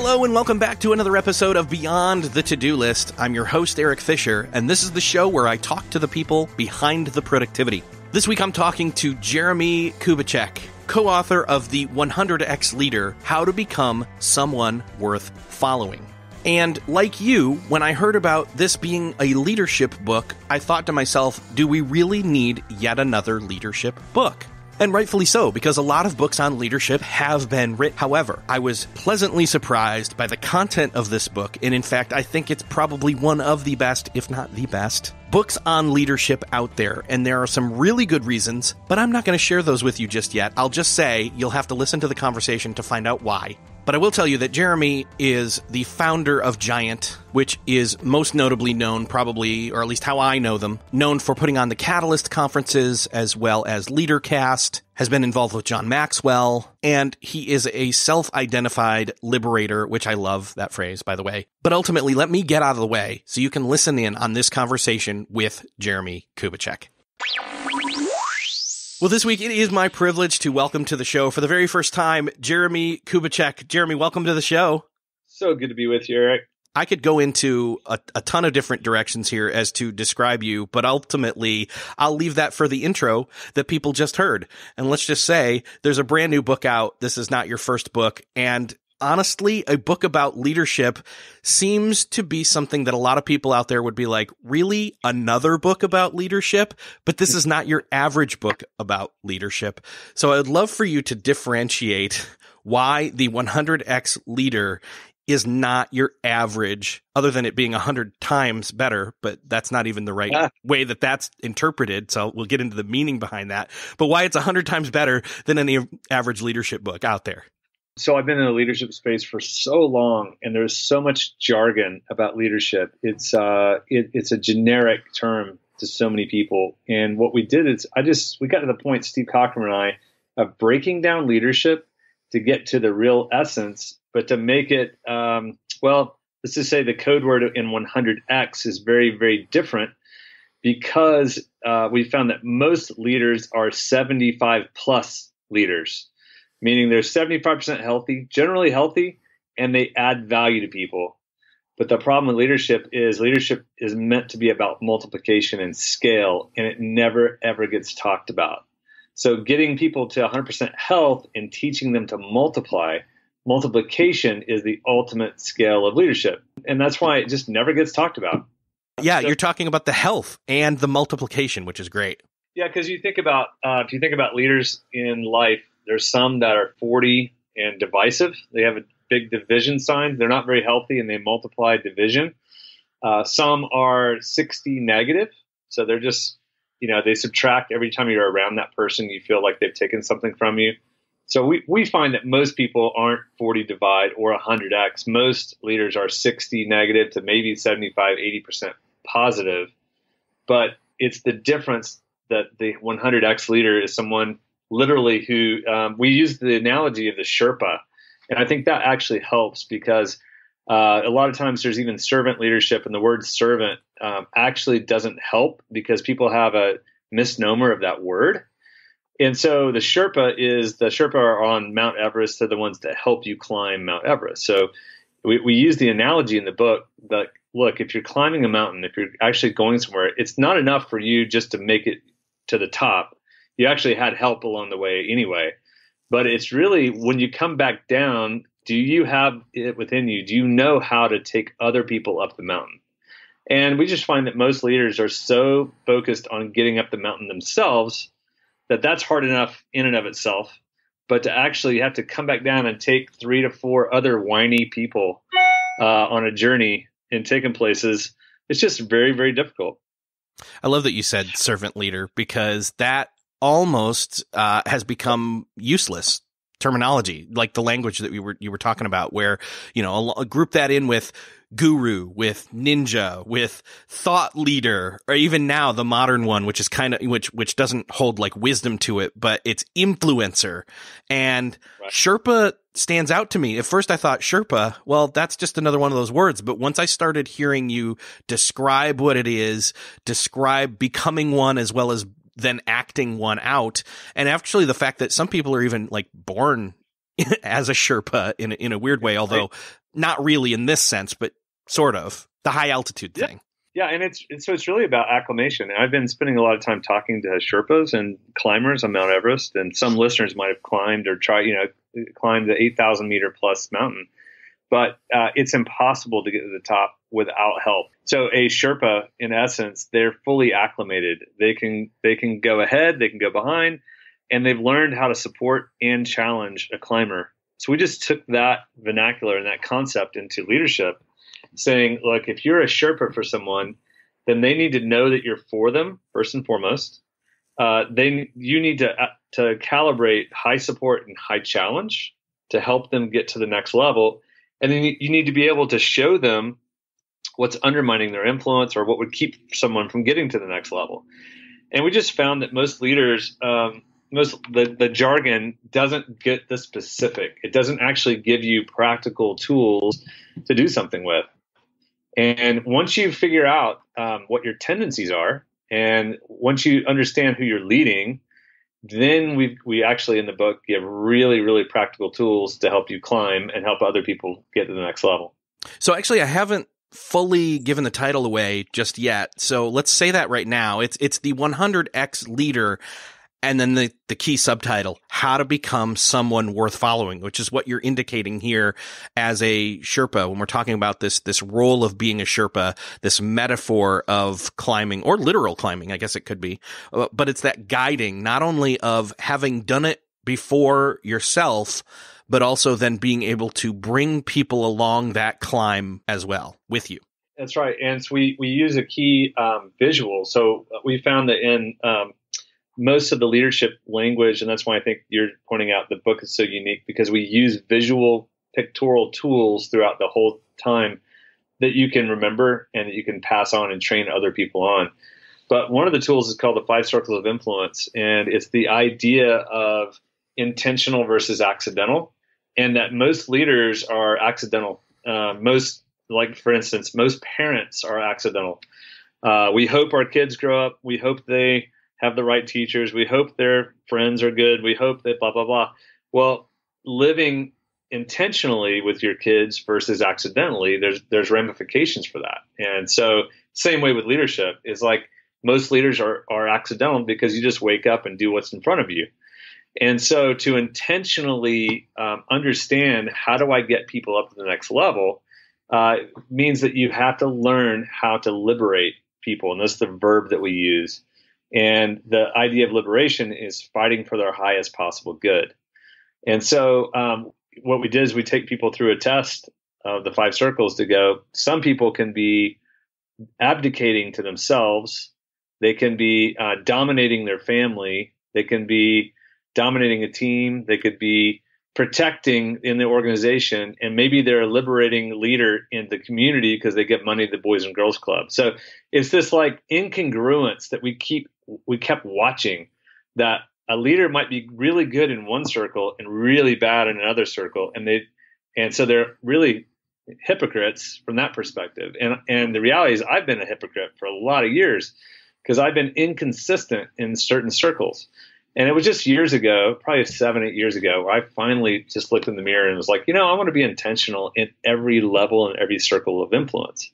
Hello and welcome back to another episode of Beyond the To-Do List. I'm your host, Eric Fisher, and this is the show where I talk to the people behind the productivity. This week I'm talking to Jeremie Kubicek, co-author of the 100X Leader, How to Become Someone Worth Following. And like you, when I heard about this being a leadership book, I thought to myself, do we really need yet another leadership book? And rightfully so, because a lot of books on leadership have been written. However, I was pleasantly surprised by the content of this book, and in fact, I think it's probably one of the best, if not the best, books on leadership out there. And there are some really good reasons, but I'm not going to share those with you just yet. I'll just say you'll have to listen to the conversation to find out why. But I will tell you that Jeremie is the founder of Giant, which is most notably known probably, or at least how I know them, known for putting on the Catalyst conferences as well as LeaderCast, has been involved with John Maxwell, and he is a self-identified liberator, which I love that phrase, by the way. But ultimately, let me get out of the way so you can listen in on this conversation with Jeremie Kubicek. Well, this week it is my privilege to welcome to the show for the very first time, Jeremie Kubicek. Jeremie, welcome to the show. So good to be with you, Eric. I could go into a ton of different directions here as to describe you, but ultimately I'll leave that for the intro that people just heard. And let's just say there's a brand new book out. This is not your first book. And honestly, a book about leadership seems to be something that a lot of people out there would be like, really? Another book about leadership? But this is not your average book about leadership. So I'd love for you to differentiate why the 100X Leader is not your average, other than it being 100 times better, but that's not even the right way that that's interpreted. So we'll get into the meaning behind that, but why it's 100 times better than any average leadership book out there. So I've been in the leadership space for so long, and there's so much jargon about leadership. It's a generic term to so many people. And what we did is we got to the point, Steve Cochran and I, of breaking down leadership to get to the real essence, but to make it, let's just say the code word in 100X is very, very different, because we found that most leaders are 75 plus leaders. Meaning they're 75% healthy, generally healthy, and they add value to people. But the problem with leadership is meant to be about multiplication and scale, and it never, ever gets talked about. So getting people to 100% health and teaching them to multiplication is the ultimate scale of leadership. And that's why it just never gets talked about. Yeah, you're talking about the health and the multiplication, which is great. Yeah, because you think about, if you think about leaders in life, there's some that are 40 and divisive. They have a big division sign. They're not very healthy, and they multiply division. Some are 60 negative. So they're just, they subtract every time you're around that person. You feel like they've taken something from you. So we find that most people aren't 40 divide or 100X. Most leaders are 60 negative to maybe 75, 80% positive. But it's the difference that the 100X leader is someone literally who we use the analogy of the Sherpa. And I think that actually helps, because a lot of times there's even servant leadership, and the word servant actually doesn't help because people have a misnomer of that word. And so the Sherpa are on Mount Everest. They're the ones that help you climb Mount Everest. So we use the analogy in the book that, look, if you're climbing a mountain, if you're actually going somewhere, it's not enough for you just to make it to the top. You actually had help along the way anyway. But it's really, when you come back down, do you have it within you? Do you know how to take other people up the mountain? And we just find that most leaders are so focused on getting up the mountain themselves that that's hard enough in and of itself. But to actually have to come back down and take 3 to 4 other whiny people on a journey and take them places, it's just very, very difficult. I love that you said servant leader, because that almost has become useless terminology, like the language that you were talking about, where, group that in with guru, with ninja, with thought leader, or even now the modern one, which is kind of, which doesn't hold like wisdom to it, but it's influencer. And right. Sherpa stands out to me. At first I thought Sherpa, well, that's just another one of those words. But once I started hearing you describe what it is, describe becoming one as well as then acting one out, and actually the fact that some people are even like born as a Sherpa in a weird way, although Not really in this sense, but sort of the high altitude thing. Yeah, and it's really about acclimation. I've been spending a lot of time talking to Sherpas and climbers on Mount Everest, and some listeners might have climbed or climbed the 8,000 meter plus mountain, but it's impossible to get to the top without help. So a Sherpa, in essence, they're fully acclimated. They can go ahead, they can go behind, and they've learned how to support and challenge a climber. So we just took that vernacular and that concept into leadership, saying, look, if you're a Sherpa for someone, then they need to know that you're for them first and foremost. You need to calibrate high support and high challenge to help them get to the next level, and then you need to be able to show them what's undermining their influence or what would keep someone from getting to the next level. And we just found that most leaders, the jargon doesn't get the specific. It doesn't actually give you practical tools to do something with. And once you figure out what your tendencies are, and once you understand who you're leading, then we actually in the book give really, really practical tools to help you climb and help other people get to the next level. So actually, I haven't fully given the title away just yet. So let's say that right now. It's the 100X Leader. And then the key subtitle, How to Become Someone Worth Following, which is what you're indicating here as a Sherpa when we're talking about this role of being a Sherpa, this metaphor of climbing or literal climbing, I guess it could be. But it's that guiding, not only of having done it before yourself, but also then being able to bring people along that climb as well with you. That's right. And so we use a key visual. So we found that in most of the leadership language, and that's why I think you're pointing out the book is so unique, because we use visual pictorial tools throughout the whole time that you can remember and that you can pass on and train other people on. But one of the tools is called the 5 circles of influence, and it's the idea of intentional versus accidental, and that most leaders are accidental. For instance, most parents are accidental. We hope our kids grow up. We hope they have the right teachers. We hope their friends are good. We hope that blah, blah, blah. Well, living intentionally with your kids versus accidentally, there's ramifications for that. And so same way with leadership is like most leaders are accidental because you just wake up and do what's in front of you. And so to intentionally understand how do I get people up to the next level means that you have to learn how to liberate people. And that's the verb that we use. And the idea of liberation is fighting for their highest possible good. And so what we did is we take people through a test of the 5 circles to go, some people can be abdicating to themselves. They can be dominating their family. They can be dominating a team. They could be protecting in the organization, and maybe they're a liberating leader in the community because they get money to the Boys and Girls Club. So it's this like incongruence that we kept watching, that a leader might be really good in one circle and really bad in another circle, and so they're really hypocrites from that perspective. And the reality is, I've been a hypocrite for a lot of years because I've been inconsistent in certain circles. And it was just years ago, probably 7-8 years ago, where I finally just looked in the mirror and was like, I want to be intentional in every level and every circle of influence.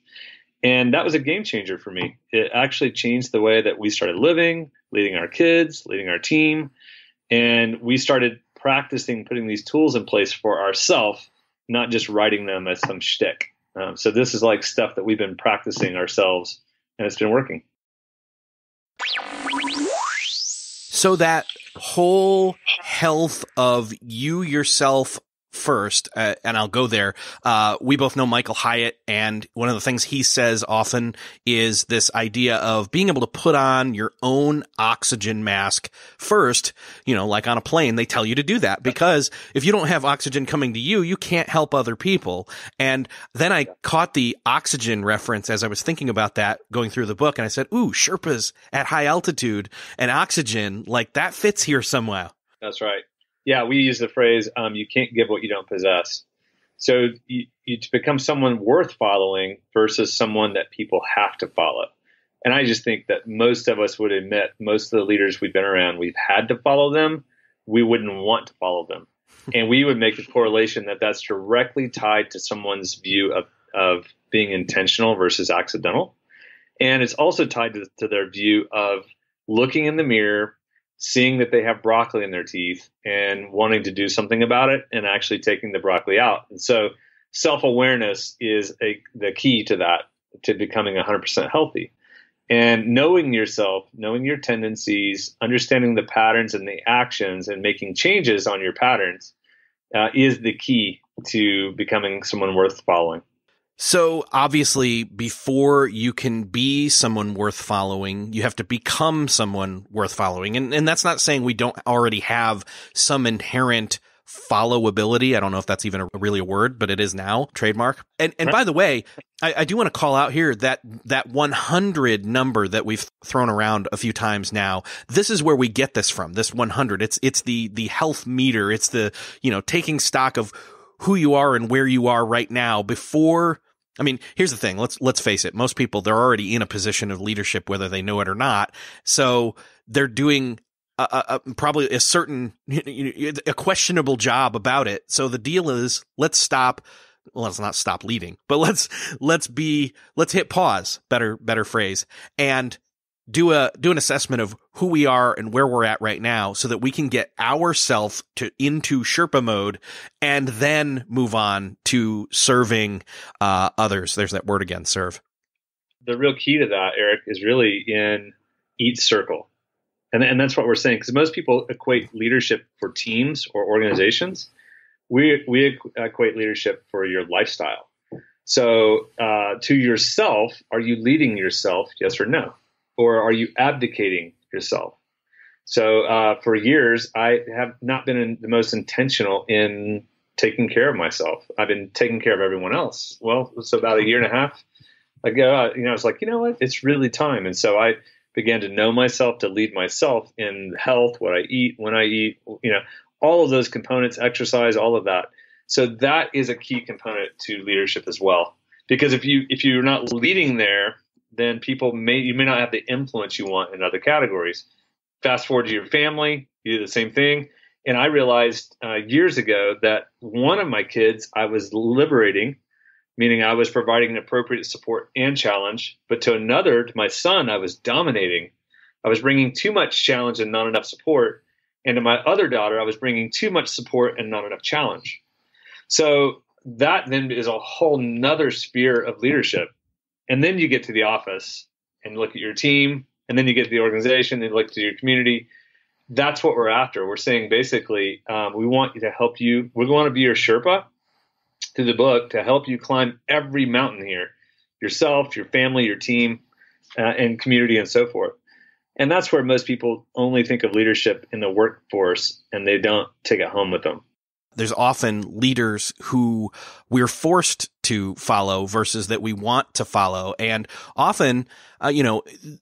And that was a game changer for me. It actually changed the way that we started living, leading our kids, leading our team. And we started practicing putting these tools in place for ourselves, not just writing them as some shtick. So this is like stuff that we've been practicing ourselves, and it's been working. So that whole health of you yourself first, and I'll go there. We both know Michael Hyatt, and one of the things he says often is this idea of being able to put on your own oxygen mask first. Like on a plane, they tell you to do that because if you don't have oxygen coming to you, you can't help other people. And then I caught the oxygen reference as I was thinking about that going through the book, and I said, ooh, Sherpas at high altitude and oxygen, like that fits here somewhere. That's right. Yeah, we use the phrase, you can't give what you don't possess. So you to become someone worth following versus someone that people have to follow. And I just think that most of us would admit, most of the leaders we've been around, we've had to follow them. We wouldn't want to follow them. And we would make the correlation that that's directly tied to someone's view of being intentional versus accidental. And it's also tied to their view of looking in the mirror, seeing that they have broccoli in their teeth and wanting to do something about it and actually taking the broccoli out. And so self-awareness is the key to that, to becoming 100% healthy. And knowing yourself, knowing your tendencies, understanding the patterns and the actions and making changes on your patterns is the key to becoming someone worth following. So obviously, before you can be someone worth following, you have to become someone worth following. And that's not saying we don't already have some inherent followability. I don't know if that's even really a word, but it is now, trademark. And by the way, I do want to call out here that 100 number that we've thrown around a few times now. This is where we get this from. This 100. It's the health meter. It's the, taking stock of who you are and where you are right now before. I mean, here's the thing. Let's face it. Most people, they're already in a position of leadership, whether they know it or not. So they're doing probably a certain, a questionable job about it. So the deal is, let's not stop leading, but let's hit pause, better phrase, and do an assessment of who we are and where we're at right now so that we can get ourselves into Sherpa mode and then move on to serving others. There's that word again, serve. The real key to that, Eric, is really in each circle. And that's what we're saying, because most people equate leadership for teams or organizations. We equate leadership for your lifestyle. So to yourself, are you leading yourself, yes or no? Or are you abdicating yourself? So for years, I have not been the most intentional in taking care of myself. I've been taking care of everyone else. Well, it's about a year and a half ago. I was like, you know what? It's really time. And so I began to know myself, to lead myself in health, what I eat, when I eat, all of those components, exercise, all of that. So that is a key component to leadership as well. Because if you're not leading there, then you may not have the influence you want in other categories. Fast forward to your family, you do the same thing. And I realized years ago that one of my kids I was liberating, meaning I was providing appropriate support and challenge. But to my son, I was dominating. I was bringing too much challenge and not enough support. And to my other daughter, I was bringing too much support and not enough challenge. So that then is a whole nother sphere of leadership. And then you get to the office and look at your team, and then you get to the organization and look to your community. That's what we're after. We're saying basically, we want to help you. We want to be your Sherpa through the book to help you climb every mountain here, yourself, your family, your team, and community, and so forth. And that's where most people only think of leadership in the workforce, and they don't take it home with them. There's often leaders who we're forced to follow versus that we want to follow. And often,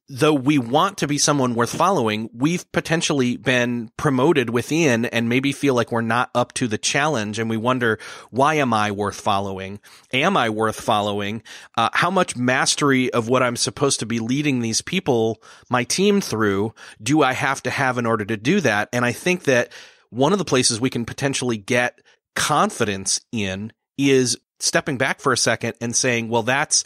though we want to be someone worth following, we've potentially been promoted within and maybe feel like we're not up to the challenge. And we wonder, why am I worth following? Am I worth following? How much mastery of what I'm supposed to be leading these people, my team through, do I have to have in order to do that? And I think that one of the places we can potentially get confidence in is stepping back for a second and saying, well, that's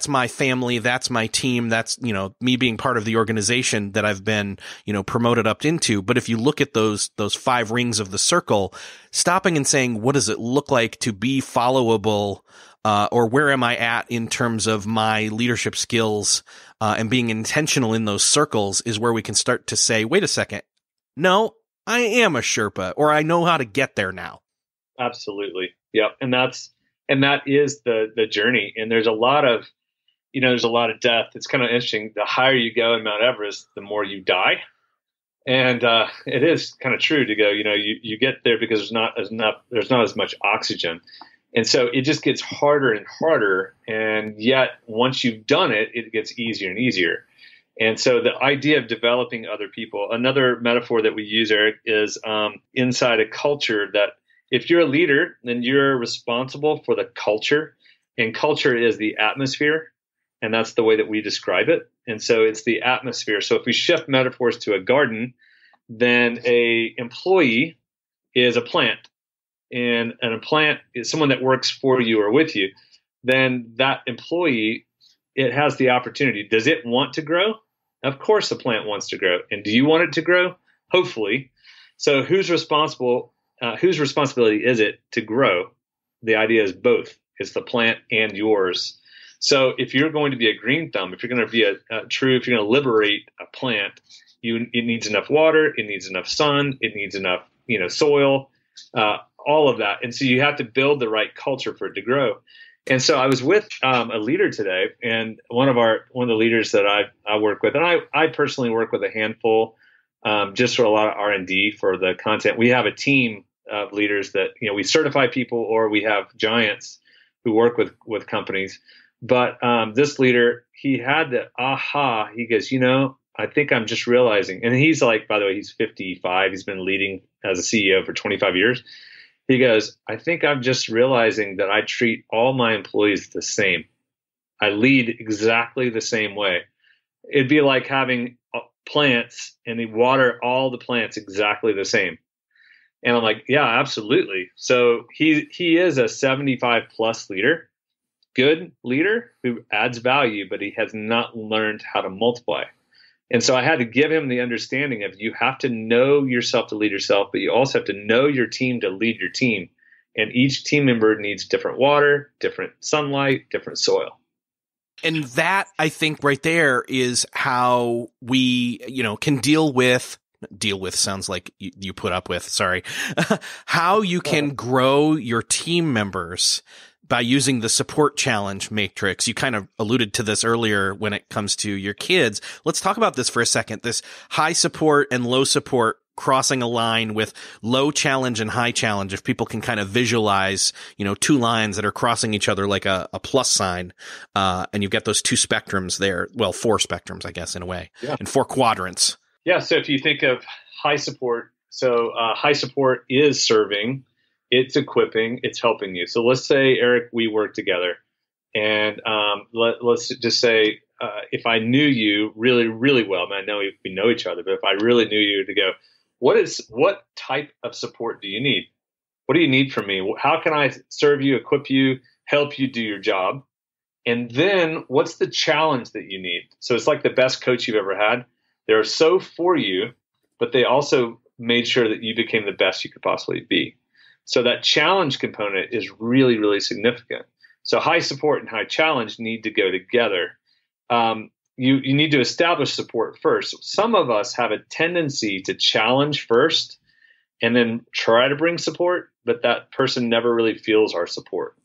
my family, that's my team, that's, me being part of the organization that I've been, promoted up into. But if you look at those 5 rings of the circle, stopping and saying, what does it look like to be followable? Or where am I at in terms of my leadership skills, and being intentional in those circles is where we can start to say, wait a second. No, I am a Sherpa, or I know how to get there now. Absolutely. Yep. And that is the journey. And there's a lot of death. It's kind of interesting. The higher you go in Mount Everest, the more you die. And it is kind of true to go, you get there because there's not as much oxygen. And so it just gets harder and harder. And yet once you've done it, it gets easier and easier. And so the idea of developing other people, another metaphor that we use, Eric, is inside a culture that if you're a leader, then you're responsible for the culture. And culture is the atmosphere. And that's the way that we describe it. And so it's the atmosphere. So if we shift metaphors to a garden, then a employee is a plant. and a plant is someone that works for you or with you, then that employee, it has the opportunity. Does it want to grow? Of course the plant wants to grow. And do you want it to grow? Hopefully. So whose responsibility is it to grow? The idea is both. It's the plant and yours. So if you're going to be a green thumb, if you're going to be if you're going to liberate a plant, it needs enough water, it needs enough sun, it needs enough, soil, all of that. And so you have to build the right culture for it to grow. And so I was with a leader today, and one of the leaders that I work with, and I personally work with a handful, just for a lot of R&D for the content. We have a team of leaders that we certify people, or we have giants who work with companies. But this leader, he had the aha. He goes, I think I'm just realizing, and he's like, by the way, he's 55. He's been leading as a CEO for 25 years. He goes, I think I'm just realizing that I treat all my employees the same. I lead exactly the same way. It'd be like having plants and they water all the plants exactly the same. And I'm like, yeah, absolutely. So he is a 75 plus leader, good leader who adds value, but he has not learned how to multiply. And so I had to give him the understanding of you have to know yourself to lead yourself, but you also have to know your team to lead your team. And each team member needs different water, different sunlight, different soil. And that, I think, right there is how we, can deal with sounds like you put up with, sorry, how you can grow your team members by using the support challenge matrix. You kind of alluded to this earlier when it comes to your kids. Let's talk about this for a second. This high support and low support crossing a line with low challenge and high challenge. If people can kind of visualize, two lines that are crossing each other like a plus sign, and you've got those two spectrums there. Well, four spectrums, I guess, in a way, and four quadrants. Yeah. So if you think of high support, high support is serving. It's equipping, it's helping you. So let's say, Eric, we work together, and let's just say if I knew you really, really well, I know we know each other, but if I really knew you, to go, what type of support do you need? What do you need from me? How can I serve you, equip you, help you do your job? And then what's the challenge that you need? So it's like the best coach you've ever had. They're so for you, but they also made sure that you became the best you could possibly be. So that challenge component is really, really significant. So high support and high challenge need to go together. You need to establish support first. Some of us have a tendency to challenge first and then try to bring support, but that person never really feels our support.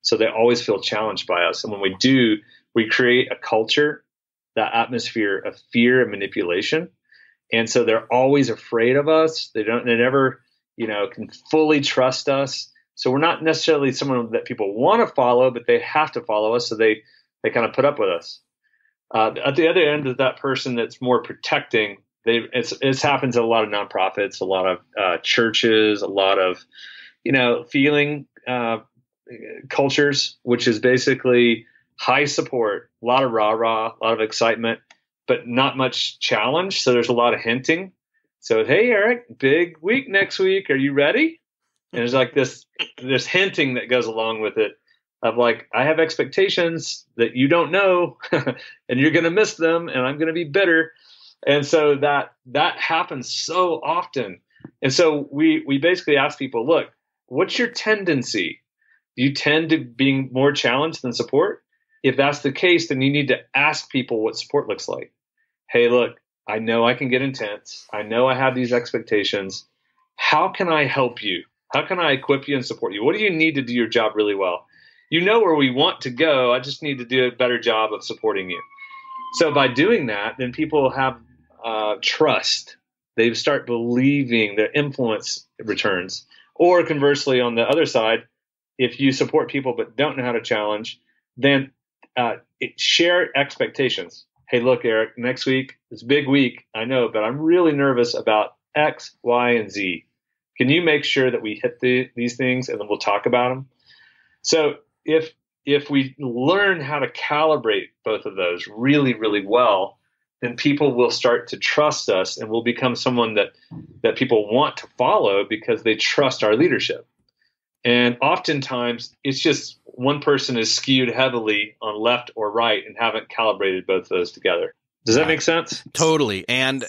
So they always feel challenged by us. And when we do, we create a culture, that atmosphere of fear and manipulation. And so they're always afraid of us. They never can fully trust us. So we're not necessarily someone that people want to follow, but they have to follow us. So they kind of put up with us. At the other end of that person that's more protecting, it happens at a lot of nonprofits, a lot of churches, a lot of, feeling cultures, which is basically high support, a lot of rah-rah, a lot of excitement, but not much challenge. So there's a lot of hinting. So, hey, Eric, big week next week. Are you ready? And there's like this hinting that goes along with it of like, I have expectations that you don't know and you're going to miss them and I'm going to be bitter. And so that happens so often. And so we basically ask people, look, what's your tendency? Do you tend to being more challenged than support? If that's the case, then you need to ask people what support looks like. Hey, look, I know I can get intense. I know I have these expectations. How can I help you? How can I equip you and support you? What do you need to do your job really well? You know where we want to go. I just need to do a better job of supporting you. So by doing that, then people have trust. They start believing their influence returns. Or conversely, on the other side, if you support people but don't know how to challenge, then share expectations. Hey, look, Eric, next week, it's a big week, I know, but I'm really nervous about X, Y, and Z. Can you make sure that we hit these things and then we'll talk about them? So if we learn how to calibrate both of those really, really well, then people will start to trust us and we'll become someone that people want to follow because they trust our leadership. And oftentimes it's just one person is skewed heavily on left or right and haven't calibrated both of those together. Does that make sense? Totally. And,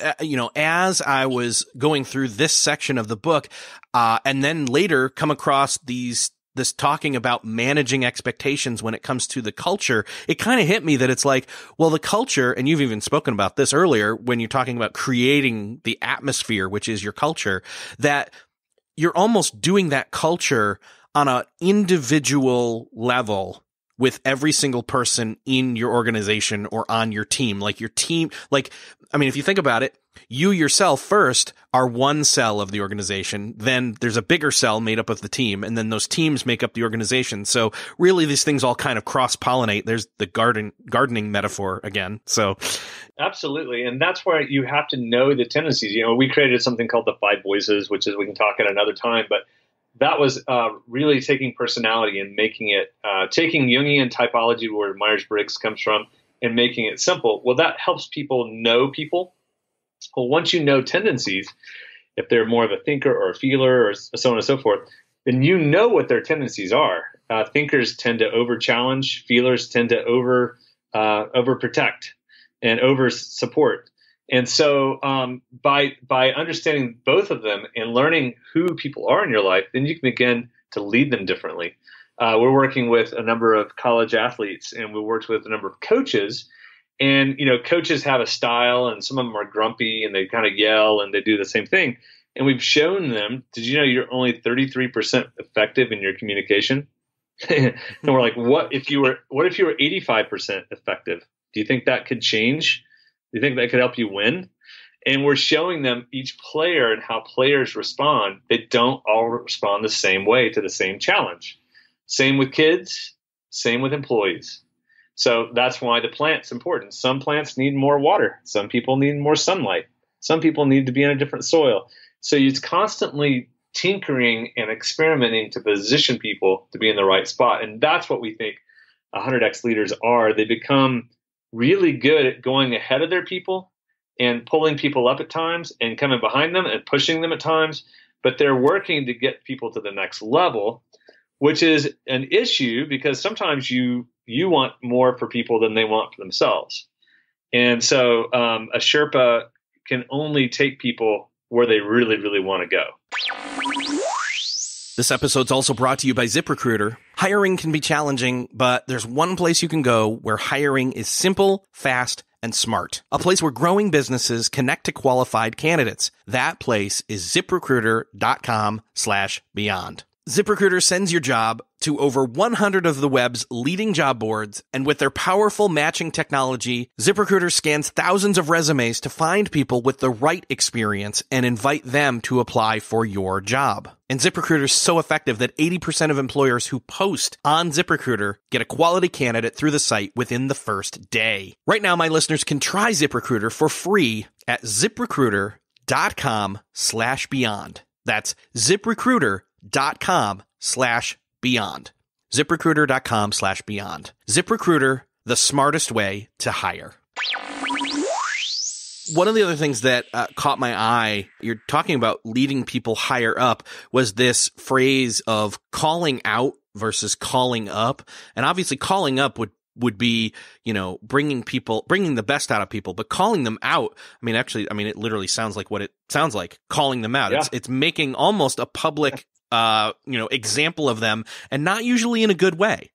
as I was going through this section of the book, and then later come across this talking about managing expectations when it comes to the culture, it kind of hit me that it's like, well, the culture, and you've even spoken about this earlier when you're talking about creating the atmosphere, which is your culture, that you're almost doing that culture on an individual level with every single person in your organization or on your team. Like your team, if you think about it, you yourself first are one cell of the organization. Then there's a bigger cell made up of the team. And then those teams make up the organization. So really these things all kind of cross-pollinate. There's the gardening metaphor again. So absolutely. And that's where you have to know the tendencies. We created something called the 5 voices, which is, we can talk at another time, but that was really taking personality and making it, taking Jungian typology, where Myers-Briggs comes from, and making it simple. Well, that helps people know people. Well, once you know tendencies, if they're more of a thinker or a feeler or so on and so forth, then you know what their tendencies are. Thinkers tend to over-challenge. Feelers tend to over-protect and over-support. And so by understanding both of them and learning who people are in your life, then you can begin to lead them differently. We're working with a number of college athletes, and we worked with a number of coaches. And, coaches have a style, and some of them are grumpy and they kind of yell and they do the same thing. And we've shown them, did you know you're only 33% effective in your communication? And we're like, what if you were 85% effective? Do you think that could change? Do you think that could help you win? And we're showing them each player and how players respond. They don't all respond the same way to the same challenge. Same with kids, same with employees. So that's why the plant's important. Some plants need more water. Some people need more sunlight. Some people need to be in a different soil. So it's constantly tinkering and experimenting to position people to be in the right spot. And that's what we think 100X leaders are. They become really good at going ahead of their people and pulling people up at times and coming behind them and pushing them at times. But they're working to get people to the next level, which is an issue because sometimes you want more for people than they want for themselves. And so a Sherpa can only take people where they really, really want to go. This episode's also brought to you by ZipRecruiter. Hiring can be challenging, but there's one place you can go where hiring is simple, fast, and smart. A place where growing businesses connect to qualified candidates. That place is ZipRecruiter.com/beyond. ZipRecruiter sends your job to over 100 of the web's leading job boards, and with their powerful matching technology, ZipRecruiter scans thousands of resumes to find people with the right experience and invite them to apply for your job. And ZipRecruiter is so effective that 80% of employers who post on ZipRecruiter get a quality candidate through the site within the first day. Right now, my listeners can try ZipRecruiter for free at ZipRecruiter.com/beyond. That's ZipRecruiter.com/beyond. ZipRecruiter.com/beyond. ZipRecruiter, the smartest way to hire. One of the other things that caught my eye, you're talking about leading people higher up, was this phrase of calling out versus calling up. And obviously calling up would be, bringing the best out of people, but calling them out. It literally sounds like what it sounds like, calling them out. Yeah. It's making almost a public, example of them, and not usually in a good way.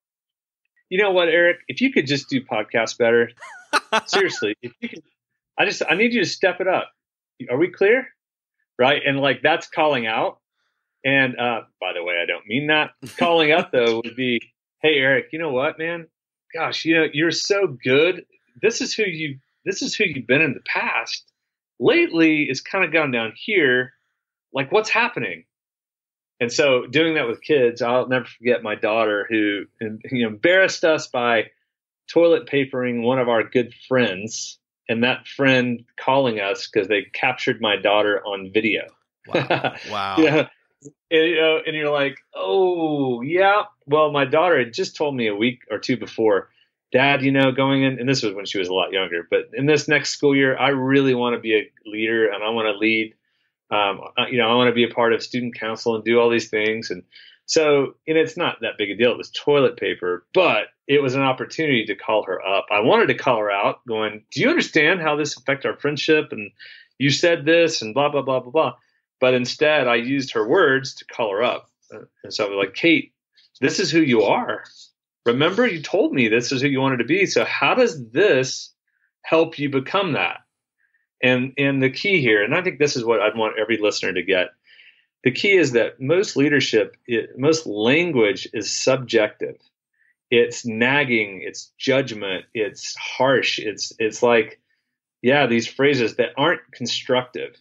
You know what, Eric, if you could just do podcasts better, seriously, if you could, I need you to step it up. Are we clear? Right. And that's calling out. And, by the way, I don't mean that. Calling up though would be, hey, Eric, you know what, man? Gosh, you're so good. This is who you've been in the past. Lately, it's kind of gone down here. What's happening? And so doing that with kids, I'll never forget my daughter who embarrassed us by toilet papering one of our good friends, and that friend calling us because they captured my daughter on video. Wow. Yeah. And you're like, oh, yeah. Well, my daughter had just told me a week or two before, Dad, going in, and this was when she was a lot younger, but in this next school year, I really want to be a leader and I want to lead. I want to be a part of student council and do all these things. And So, and it's not that big a deal. It was toilet paper, but it was an opportunity to call her up. I wanted to call her out going, do you understand how this affects our friendship? And you said this and blah, blah, blah, blah, blah. But instead I used her words to call her up. And so I was like, Kate, this is who you are. Remember, you told me this is who you wanted to be. So how does this help you become that? And the key here, and I think this is what I'd want every listener to get. The key is that most leadership, most language is subjective. It's nagging, it's judgment, it's harsh. It's like, yeah, these phrases that aren't constructive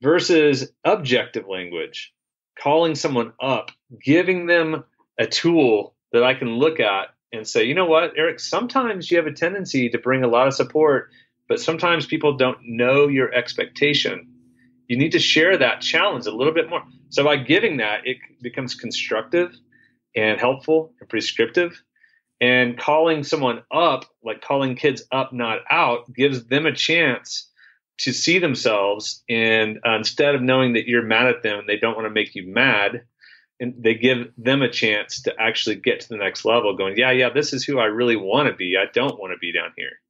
versus objective language, calling someone up, giving them a tool that I can look at and say, you know what, Eric, sometimes you have a tendency to bring a lot of support, but sometimes people don't know your expectation. You need to share that challenge a little bit more. So by giving that, it becomes constructive and helpful and prescriptive. And calling someone up, like calling kids up, not out, gives them a chance to see themselves. And instead of knowing that you're mad at them and they don't want to make you mad, and they give them a chance to actually get to the next level going, yeah, this is who I really want to be. I don't want to be down here.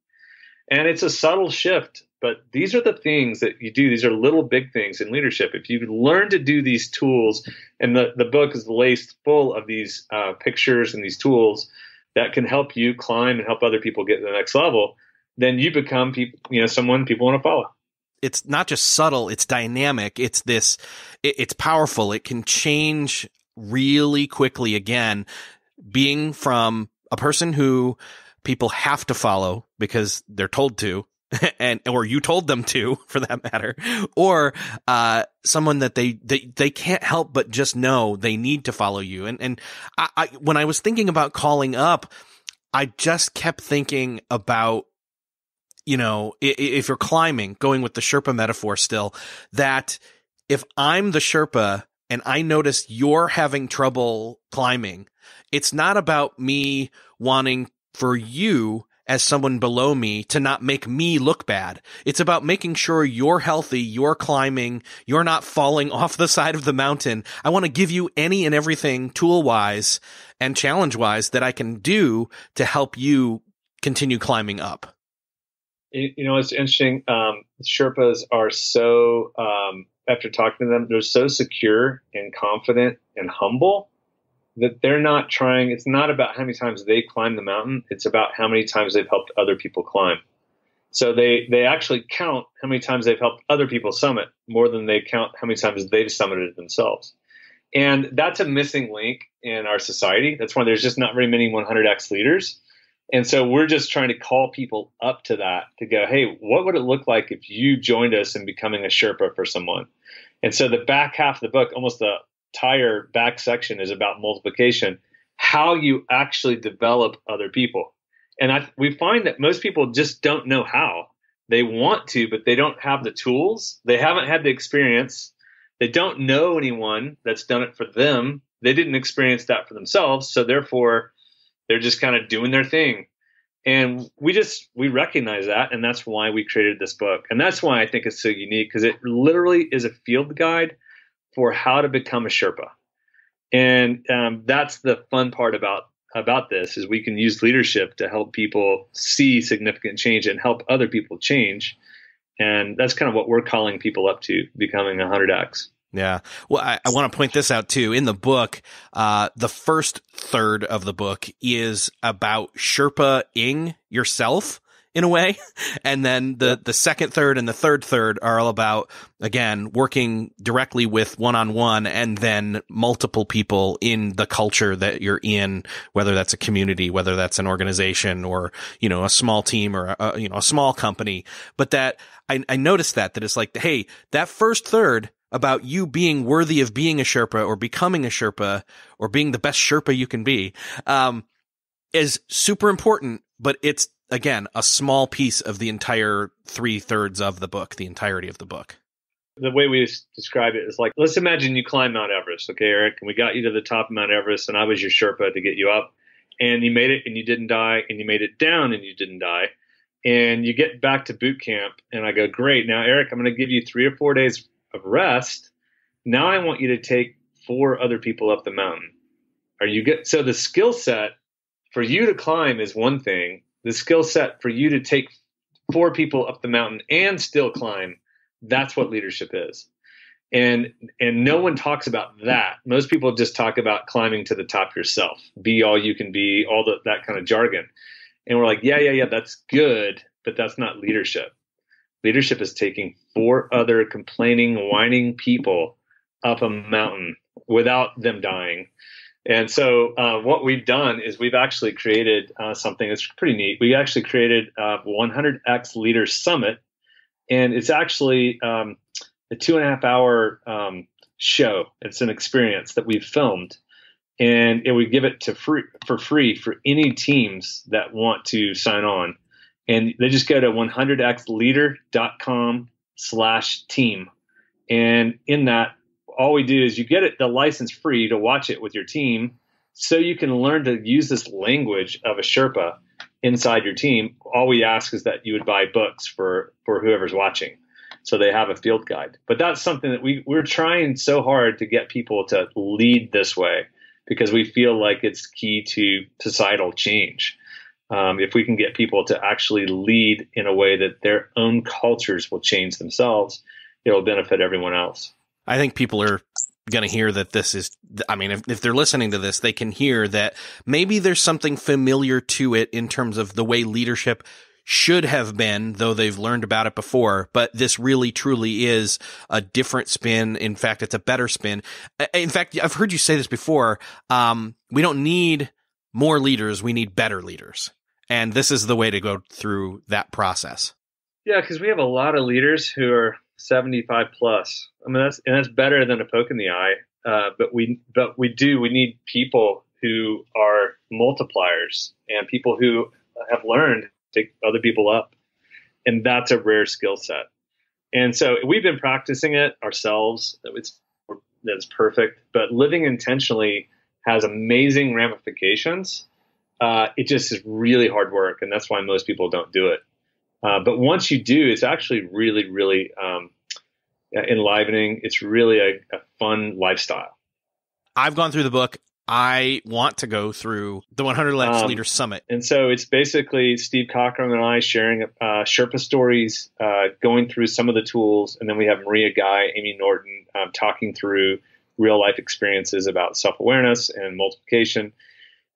And it's a subtle shift, but these are the things that you do. These are little big things in leadership. If you learn to do these tools, and the book is laced full of these pictures and these tools that can help you climb and help other people get to the next level, then you become someone people want to follow. It's not just subtle, it's dynamic. It's powerful. It can change really quickly. Again, being from a person who people have to follow because they're told to, or you told them to, for that matter, or someone that they can't help but just know they need to follow you. And I when I was thinking about calling up, I just kept thinking about, if you're climbing, going with the Sherpa metaphor still, that if I'm the Sherpa and I notice you're having trouble climbing, it's not about me wanting for you as someone below me to not make me look bad. It's about making sure you're healthy, you're climbing, you're not falling off the side of the mountain. I want to give you any and everything tool-wise and challenge-wise that I can do to help you continue climbing up. It's interesting. Sherpas are so, after talking to them, they're so secure and confident and humble that they're not trying. It's not about how many times they climb the mountain. It's about how many times they've helped other people climb. So they actually count how many times they've helped other people summit more than they count how many times they've summited themselves. And that's a missing link in our society. That's why there's just not very many 100X leaders. And so we're just trying to call people up to that, to go, hey, what would it look like if you joined us in becoming a Sherpa for someone? And so the back half of the book, almost the entire back section, is about multiplication, how you actually develop other people. And we find that most people just don't know how. They want to, but they don't have the tools. They haven't had the experience. They don't know anyone that's done it for them. They didn't experience that for themselves. So therefore, they're just kind of doing their thing. And we recognize that. And that's why we created this book. And that's why I think it's so unique, because it literally is a field guide for how to become a Sherpa. And that's the fun part about this, is we can use leadership to help people see significant change and help other people change. And that's kind of what we're calling people up to, becoming 100X. Yeah. Well, I want to point this out too. In the book, the first third of the book is about Sherpa-ing yourself in a way. And then the second third and the third third are all about, again, working directly with one-on-one and then multiple people in the culture that you're in, whether that's a community, whether that's an organization or, a small team or, a small company. But that I noticed that it's like, hey, that first third about you being worthy of being a Sherpa or becoming a Sherpa or being the best Sherpa you can be, is super important, but it's, again, a small piece of the entire 3/3 of the book, the entirety of the book. The way we describe it is like, let's imagine you climb Mount Everest, okay, Eric, and we got you to the top of Mount Everest, and I was your Sherpa to get you up, and you made it and you didn't die, and you made it down and you didn't die, and you get back to boot camp, and I go, great, now, Eric, I'm going to give you 3 or 4 days of rest. Now I want you to take 4 other people up the mountain. So the skill set for you to climb is one thing. The skill set for you to take 4 people up the mountain and still climb, that's what leadership is. And no one talks about that. Most people just talk about climbing to the top yourself, be all you can be, that kind of jargon. And we're like, yeah, that's good, but that's not leadership. Leadership is taking 4 other complaining, whining people up a mountain without them dying. And so what we've done is we've actually created something that's pretty neat. We actually created 100X Leader Summit, and it's actually a 2.5 hour show. It's an experience that we've filmed, and we give it for free for any teams that want to sign on. And they just go to 100xleader.com/team. And in that, all we do is you get the license free to watch it with your team, so you can learn to use this language of a Sherpa inside your team. All we ask is that you would buy books for whoever's watching, so they have a field guide. But that's something that we're trying so hard to get people to lead this way, because we feel like it's key to societal change. If we can get people to actually lead in a way that their own cultures will change themselves, it will benefit everyone else. I think people are going to hear that this is, I mean, if they're listening to this, they can hear that maybe there's something familiar to it in terms of the way leadership should have been, though they've learned about it before. But this really, truly is a different spin. In fact, it's a better spin. In fact, I've heard you say this before. We don't need more leaders. We need better leaders. And this is the way to go through that process. Yeah, because we have a lot of leaders who are 75 plus. I mean, that's better than a poke in the eye. But we need people who are multipliers and people who have learned to take other people up. And that's a rare skill set. And so we've been practicing it ourselves. That's perfect. But living intentionally has amazing ramifications. It just is really hard work. And that's why most people don't do it. But once you do, it's actually really, really enlivening. It's really a fun lifestyle. I've gone through the book. I want to go through the 100X Leader Summit. And so it's basically Steve Cochran and I sharing Sherpa stories, going through some of the tools. And then we have Maria Guy, Amy Norton, talking through real life experiences about self-awareness and multiplication.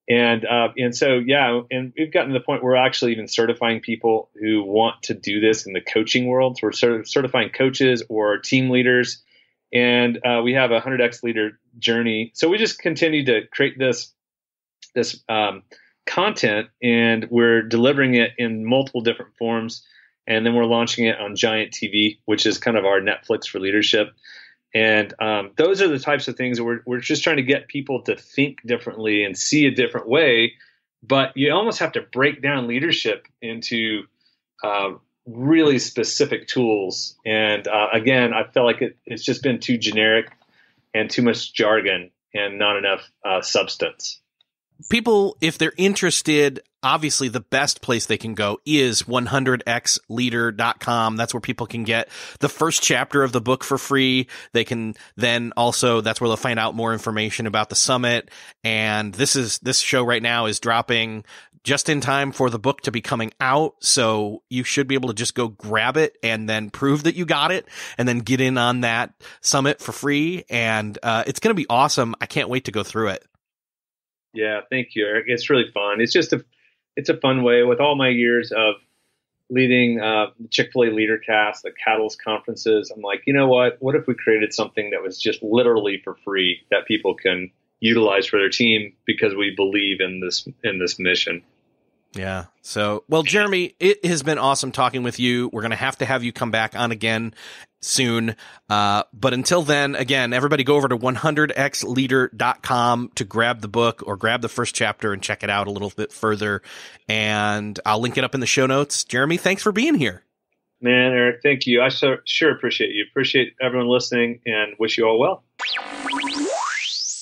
And so, yeah, and we've gotten to the point where we're actually even certifying people who want to do this in the coaching world. So we're certifying coaches or team leaders. And we have a 100X Leader journey. So we just continue to create this content, and we're delivering it in multiple different forms. And then we're launching it on Giant TV, which is kind of our Netflix for leadership. And those are the types of things that we're just trying to get people to think differently and see a different way. But you almost have to break down leadership into really specific tools. And again, I felt like it's just been too generic and too much jargon and not enough substance. People, if they're interested, obviously the best place they can go is 100xleader.com. That's where people can get the first chapter of the book for free. They can then also, that's where they'll find out more information about the summit. And this show right now is dropping just in time for the book to be coming out. So you should be able to just go grab it and then prove that you got it and then get in on that summit for free. And it's going to be awesome. I can't wait to go through it. Yeah, thank you, Eric. It's really fun. It's a fun way. With all my years of leading the Chick-fil-A Leader Cast, the Catalyst conferences, I'm like, you know what? What if we created something that was just literally for free that people can utilize for their team because we believe in this mission? Yeah. So, well, Jeremie, it has been awesome talking with you. We're going to have you come back on again soon. But until then, again, everybody go over to 100xleader.com to grab the book or grab the first chapter and check it out a little bit further. And I'll link it up in the show notes. Jeremie, thanks for being here. Man, Eric, thank you. I sure appreciate you. Appreciate everyone listening and wish you all well.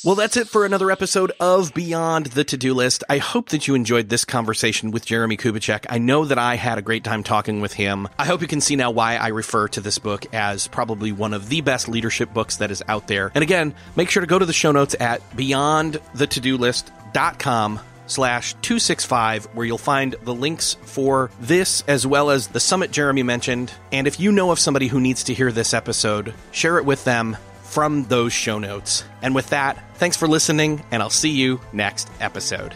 Well, that's it for another episode of Beyond the To-Do List. I hope that you enjoyed this conversation with Jeremie Kubicek. I know that I had a great time talking with him. I hope you can see now why I refer to this book as probably one of the best leadership books that is out there. And again, make sure to go to the show notes at beyondthetodolist.com/265, where you'll find the links for this as well as the summit Jeremie mentioned. And if you know of somebody who needs to hear this episode, share it with them from those show notes. And with that, thanks for listening, and I'll see you next episode.